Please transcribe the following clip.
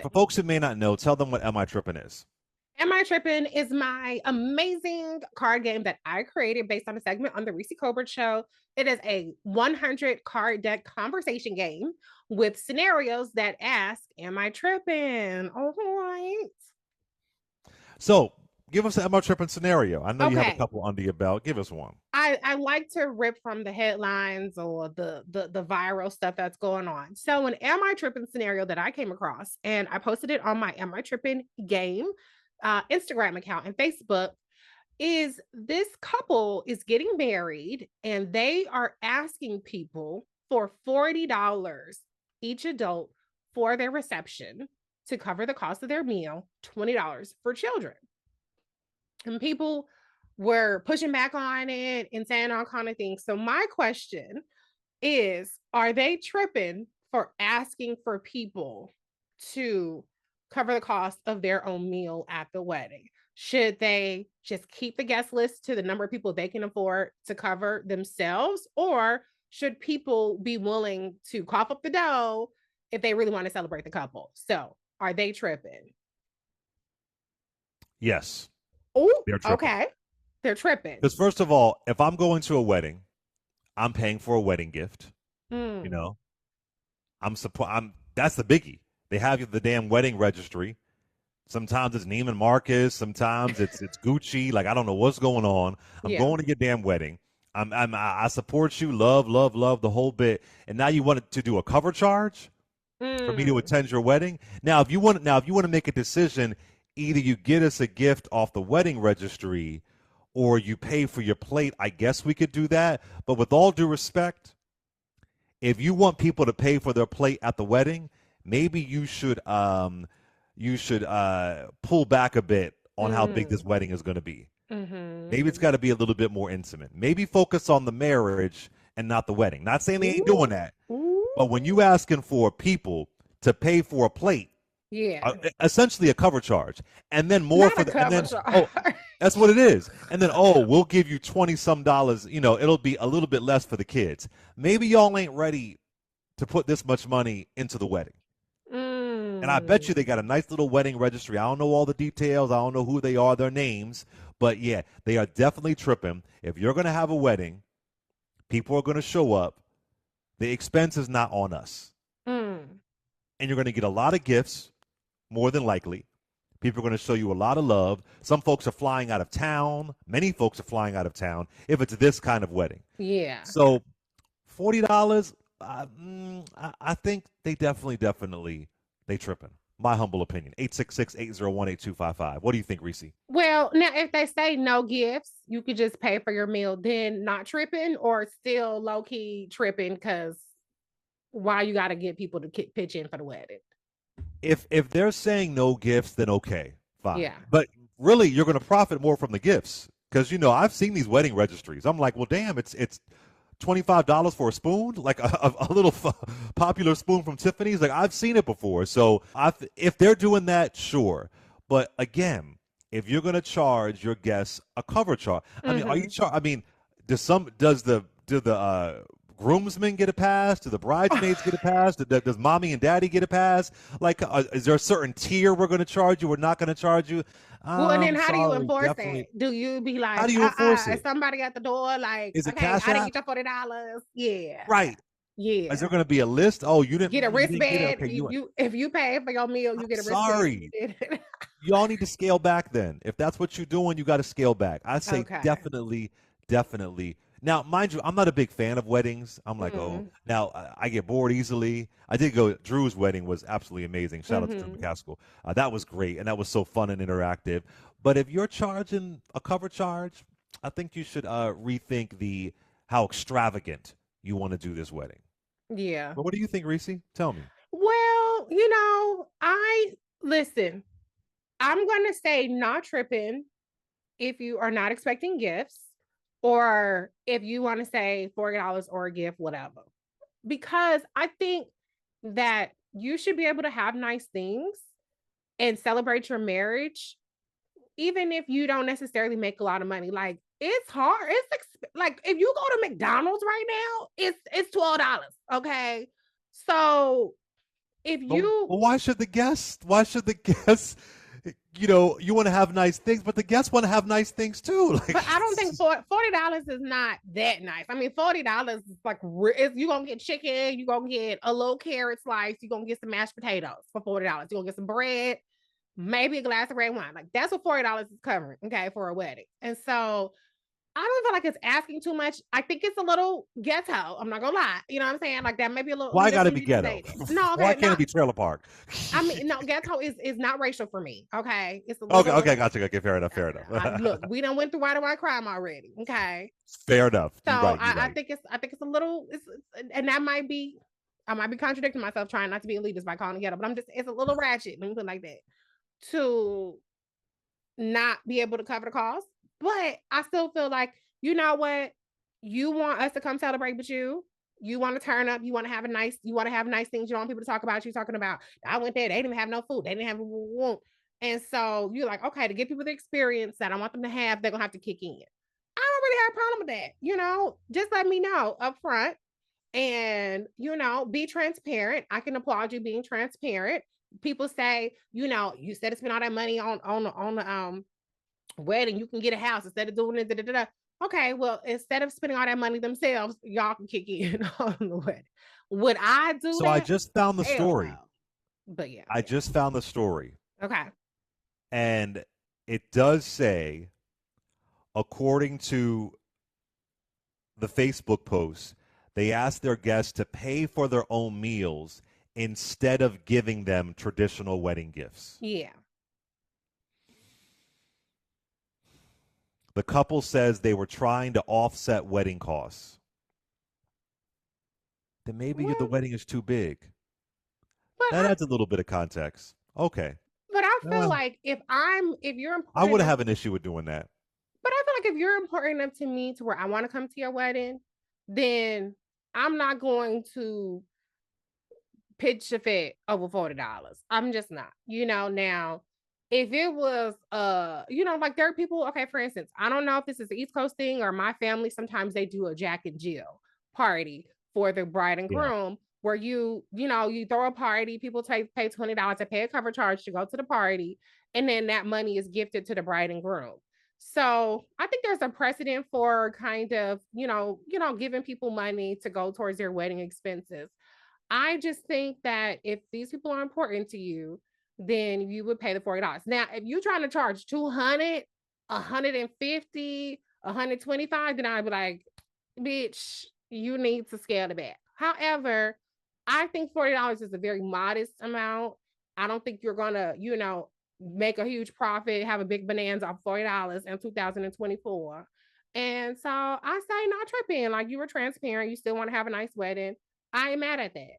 For folks who may not know, tell them what Am I Trippin' is. Am I Trippin' is my amazing card game that I created based on a segment on the Reese Colbert Show. It is a 100 card deck conversation game with scenarios that ask, Am I tripping? All right. So give us an Am I Trippin' scenario. I know you have a Okay. couple under your belt. Give us one. I like to rip from the headlines or the viral stuff that's going on. So an Am I Tripping scenario that I came across, and I posted it on my Am I Tripping game Instagram account and Facebook, is this couple is getting married and they are asking people for $40 each adult for their reception to cover the cost of their meal, $20 for children. And people were pushing back on it and saying all kind of things. So my question is, are they tripping for asking for people to cover the cost of their own meal at the wedding? Should they just keep the guest list to the number of people they can afford to cover themselves? Or should people be willing to cough up the dough if they really want to celebrate the couple? So are they tripping? Yes, Oh, they're tripping. okay. They're tripping. Because first of all, if I'm going to a wedding, I'm paying for a wedding gift. You Mm, know, I'm that's the biggie. They have the damn wedding registry. Sometimes it's Neiman Marcus, sometimes it's Gucci. Like I don't know what's going on. I'm yeah. going to your damn wedding. I support you, love, love, love the whole bit. And now you want to do a cover charge for me to Mm, attend your wedding. Now if you want to make a decision, either you get us a gift off the wedding registry or you pay for your plate. I guess we could do that. But with all due respect, if you want people to pay for their plate at the wedding, maybe you should pull back a bit on how big this mm, wedding is going to be. Maybe it's mm-hmm. got to be a little bit more intimate. Maybe focus on the marriage and not the wedding. Not saying they ain't Ooh, doing that, ooh. but when you asking for people to pay for a plate, Yeah. essentially a cover charge, and then more Not for a the, and cover then charge. oh, that's what it is, and then we'll give you 20 some dollars. It'll be a little bit less for the kids. Maybe y'all ain't ready to put this much money into the wedding. And I bet you they Mm. got a nice little wedding registry. I don't know all the details. I don't know who they are, their names. But yeah, they are definitely tripping. If you're going to have a wedding, people are going to show up. The expense is not on us. Mm. And you're going to get a lot of gifts, more than likely. People are going to show you a lot of love. Some folks are flying out of town. Many folks are flying out of town if it's this kind of wedding. Yeah. So $40, I think they definitely they tripping. My humble opinion. 866-801-8255. What do you think, Reese? Well, now if they say no gifts, you could just pay for your meal, then not tripping or still low key tripping because why you got to get people to pitch in for the wedding? If they're saying no gifts, then okay, fine. Yeah. But really, you're going to profit more from the gifts because I've seen these wedding registries. I'm like, well, damn, it's $25 for a spoon, like a little popular spoon from Tiffany's. Like I've seen it before. So if they're doing that, sure. But again, if you're going to charge your guests a cover charge, I mean, are you Mm-hmm. I mean, do the groomsmen get a pass? Do the bridesmaids get a pass? Does mommy and daddy get a pass? Like, is there a certain tier we're going to charge you? We're not going to charge you. Well, and I'm then how do you sorry, enforce that? definitely. Do you be How like, do you enforce is it? somebody at the door like, Is it okay, Cash I didn't App? get your $40? Yeah. Right. Is there Yeah. going to be a list? Oh, you Get a didn't get it. wristband. Okay, You if you pay for your meal, you I'm get a wristband if you sorry. did it. Y'all need to scale back then. If that's what you're doing, you got to scale back. I say Okay. definitely. Now, mind you, I'm not a big fan of weddings. I'm like, oh, Mm. now I get bored easily. I did go. Drew's wedding was absolutely amazing. Shout out to Drew Mm-hmm. McCaskill. That was great, and that was so fun and interactive. But if you're charging a cover charge, I think you should rethink the how extravagant you want to do this wedding. Yeah. But what do you think, Reese? Tell me. Well, I listen. I'm gonna say not tripping if you are not expecting gifts, or if you want to say $40 or a gift, whatever. Because I think that you should be able to have nice things and celebrate your marriage, even if you don't necessarily make a lot of money. Like it's hard. Like if you go to McDonald's right now, it's $12. Okay. So if But you why should the guests? Why should the guests? You want to have nice things, but the guests want to have nice things too. But I don't think $40 is not that nice. I mean, $40 is like you gonna get chicken, you gonna get a little carrot slice, you gonna get some mashed potatoes for $40. You gonna get some bread, maybe a glass of red wine. Like that's what $40 is covering, okay, for a wedding. And so I don't feel like it's asking too much. I think it's a little ghetto. I'm not gonna lie. You know what I'm saying? Like that may be a little Why got to be ghetto? understated. No, Why okay, can't it not. be trailer park? I mean, no, ghetto is not racial for me. Okay, it's a Okay, little. okay, gotcha. Okay, fair enough, fair Look, enough. we done went through white and white crime already. Okay, Fair enough. so You're right. You're I right. think it's a little. And that might be. I might be contradicting myself, trying not to be elitist by calling it ghetto, but it's a little ratchet. Let me put it like that to not be able to cover the cost. But I still feel like, you know what? You want us to come celebrate with you. You want to turn up. You want to have nice things. You want people to talk about you talking about, I went there. They didn't have no food. They didn't have. And so you're like, okay, to give people the experience that I want them to have, they're going to have to kick in. I don't really have a problem with that. Just let me know up front and, be transparent. I can applaud you being transparent. People say, you said to spend all that money on the wedding, you can get a house instead of doing it. Da, da, da, da. Okay, well, instead of spending all that money themselves, y'all can kick in on the wedding. Would I do So I that? just found the Hell no. story. But yeah, I just found the story, okay. and it does say, according to the Facebook post, they asked their guests to pay for their own meals instead of giving them traditional wedding gifts. Yeah. The couple says they were trying to offset wedding costs. Then maybe the Well, wedding is too big. but That adds a little bit of context. Okay. I feel Uh, like if you're I important would enough, have an issue with doing that. but I feel like if you're important enough to me to where I want to come to your wedding, then I'm not going to pitch a fit over $40. I'm just not. Now if it was like there are people, okay, for instance, I don't know if this is the East Coast thing or my family, sometimes they do a Jack and Jill party for the bride and Yeah. groom where you throw a party, people pay $20 to pay a cover charge to go to the party, and then that money is gifted to the bride and groom. So I think there's a precedent for kind of, giving people money to go towards their wedding expenses. I just think that if these people are important to you, then you would pay the $40. Now, if you're trying to charge 200, 150, 125, then I'd be like, bitch, you need to scale it back. However, I think $40 is a very modest amount. I don't think you're gonna, make a huge profit, have a big bonanza off $40 in 2024. And so I say not tripping. Like, you were transparent, you still want to have a nice wedding. I ain't mad at that.